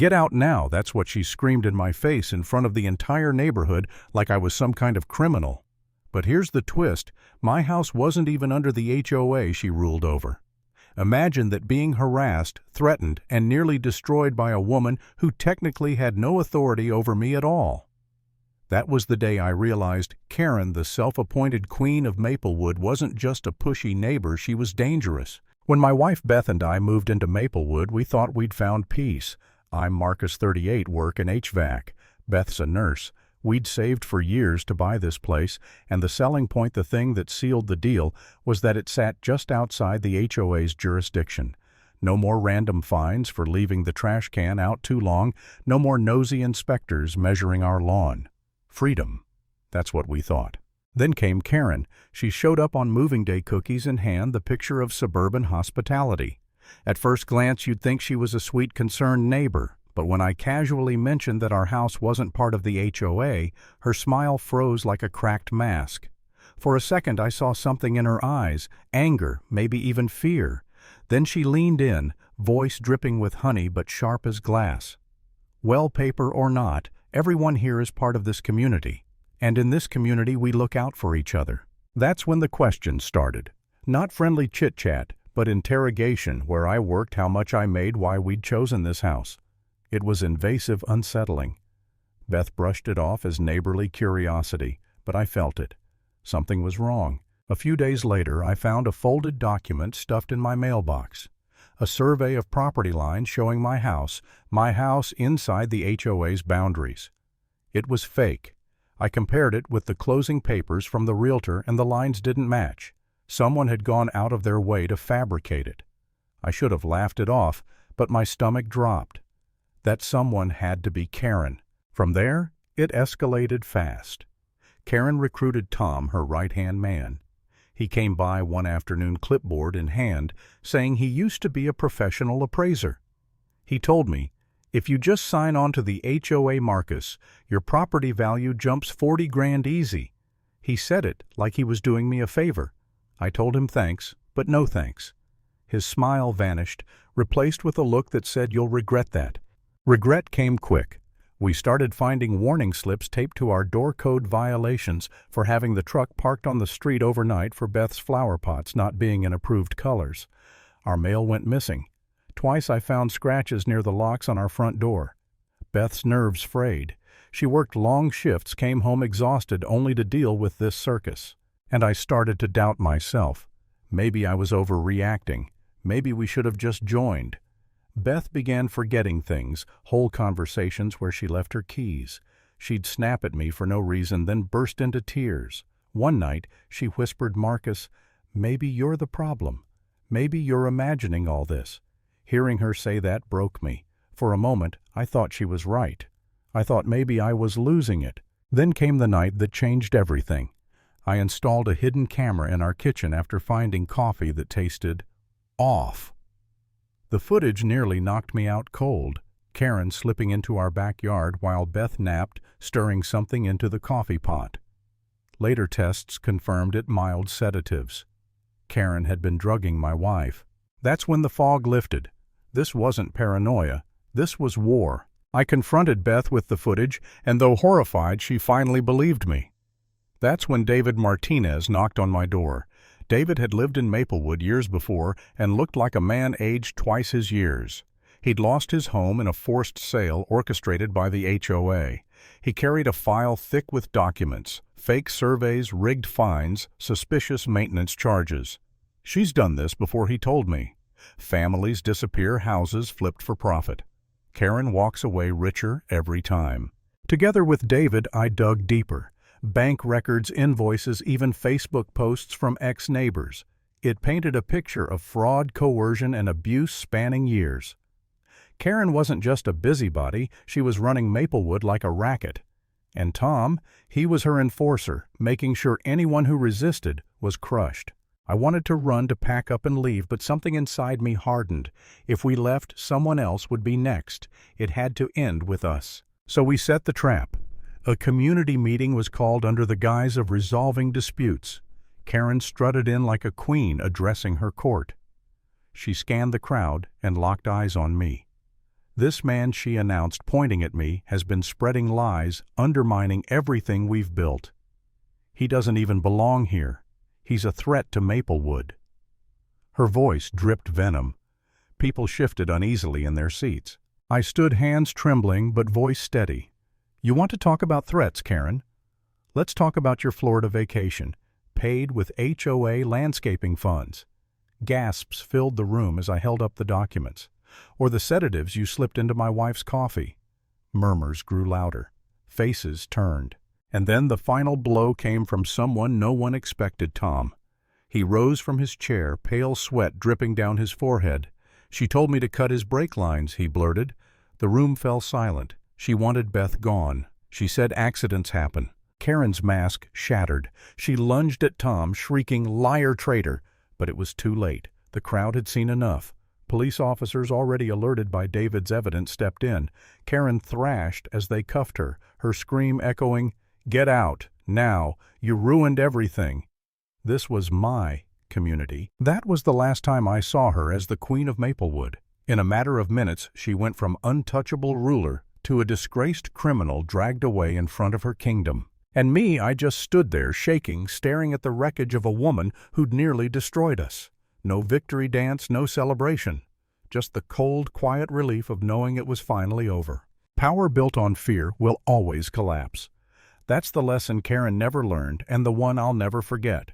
"Get out now," that's what she screamed in my face in front of the entire neighborhood like I was some kind of criminal. But here's the twist, my house wasn't even under the HOA she ruled over. Imagine that being harassed, threatened, and nearly destroyed by a woman who technically had no authority over me at all. That was the day I realized Karen, the self-appointed queen of Maplewood, wasn't just a pushy neighbor, she was dangerous. When my wife Beth and I moved into Maplewood, we thought we'd found peace. I'm Marcus, 38, work in HVAC. Beth's a nurse. We'd saved for years to buy this place, and the selling point, the thing that sealed the deal, was that it sat just outside the HOA's jurisdiction. No more random fines for leaving the trash can out too long, no more nosy inspectors measuring our lawn. Freedom. That's what we thought. Then came Karen. She showed up on moving day, cookies in hand, the picture of suburban hospitality. At first glance, you'd think she was a sweet, concerned neighbor. But when I casually mentioned that our house wasn't part of the HOA, her smile froze like a cracked mask. For a second I saw something in her eyes, anger, maybe even fear. Then she leaned in, voice dripping with honey but sharp as glass. "Wallpaper or not, everyone here is part of this community. And in this community we look out for each other." That's when the questions started. Not friendly chit-chat, but interrogation, where I worked, how much I made, why we'd chosen this house. It was invasive, unsettling. Beth brushed it off as neighborly curiosity, but I felt it. Something was wrong. A few days later, I found a folded document stuffed in my mailbox. A survey of property lines showing my house inside the HOA's boundaries. It was fake. I compared it with the closing papers from the realtor and the lines didn't match. Someone had gone out of their way to fabricate it. I should have laughed it off, but my stomach dropped. That someone had to be Karen. From there, it escalated fast. Karen recruited Tom, her right-hand man. He came by one afternoon, clipboard in hand, saying he used to be a professional appraiser. He told me, "If you just sign on to the HOA, Marcus, your property value jumps 40 grand easy." He said it like he was doing me a favor. I told him thanks, but no thanks. His smile vanished, replaced with a look that said, "You'll regret that." Regret came quick. We started finding warning slips taped to our door code violations for having the truck parked on the street overnight, for Beth's flower pots not being in approved colors. Our mail went missing. Twice I found scratches near the locks on our front door. Beth's nerves frayed. She worked long shifts, came home exhausted only to deal with this circus. And I started to doubt myself. Maybe I was overreacting. Maybe we should have just joined. Beth began forgetting things, whole conversations where she left her keys. She'd snap at me for no reason, then burst into tears. One night, she whispered, "Marcus, maybe you're the problem. Maybe you're imagining all this." Hearing her say that broke me. For a moment, I thought she was right. I thought maybe I was losing it. Then came the night that changed everything. I installed a hidden camera in our kitchen after finding coffee that tasted off. The footage nearly knocked me out cold. Karen slipping into our backyard while Beth napped, stirring something into the coffee pot. Later tests confirmed it mild sedatives. Karen had been drugging my wife. That's when the fog lifted. This wasn't paranoia. This was war. I confronted Beth with the footage, and though horrified, she finally believed me. That's when David Martinez knocked on my door. David had lived in Maplewood years before and looked like a man aged twice his years. He'd lost his home in a forced sale orchestrated by the HOA. He carried a file thick with documents, fake surveys, rigged fines, suspicious maintenance charges. "She's done this before," he told me. Families disappear, houses flipped for profit. Karen walks away richer every time. Together with David, I dug deeper. Bank records, invoices, even Facebook posts from ex-neighbors. It painted a picture of fraud, coercion, and abuse spanning years. Karen wasn't just a busybody, she was running Maplewood like a racket. And Tom, he was her enforcer, making sure anyone who resisted was crushed. I wanted to run, to pack up and leave, but something inside me hardened. If we left, someone else would be next. It had to end with us. So we set the trap. A community meeting was called under the guise of resolving disputes. Karen strutted in like a queen addressing her court. She scanned the crowd and locked eyes on me. This man, she announced, pointing at me, has been spreading lies, undermining everything we've built. He doesn't even belong here. He's a threat to Maplewood." Her voice dripped venom. People shifted uneasily in their seats. I stood, hands trembling but voice steady. "You want to talk about threats, Karen? Let's talk about your Florida vacation, paid with HOA landscaping funds." Gasps filled the room as I held up the documents. "Or the sedatives you slipped into my wife's coffee." Murmurs grew louder. Faces turned. And then the final blow came from someone no one expected: Tom. He rose from his chair, pale sweat dripping down his forehead. "She told me to cut his brake lines," he blurted. The room fell silent. She wanted Beth gone. She said accidents happen. Karen's mask shattered. She lunged at Tom, shrieking, "Liar, traitor!" But it was too late. The crowd had seen enough. Police officers, already alerted by David's evidence, stepped in. Karen thrashed as they cuffed her, her scream echoing, "Get out, now! You ruined everything!" This was my community. That was the last time I saw her as the Queen of Maplewood. In a matter of minutes, she went from untouchable ruler to a disgraced criminal dragged away in front of her kingdom. And me, I just stood there, shaking, staring at the wreckage of a woman who'd nearly destroyed us. No victory dance, no celebration. Just the cold, quiet relief of knowing it was finally over. Power built on fear will always collapse. That's the lesson Karen never learned, and the one I'll never forget.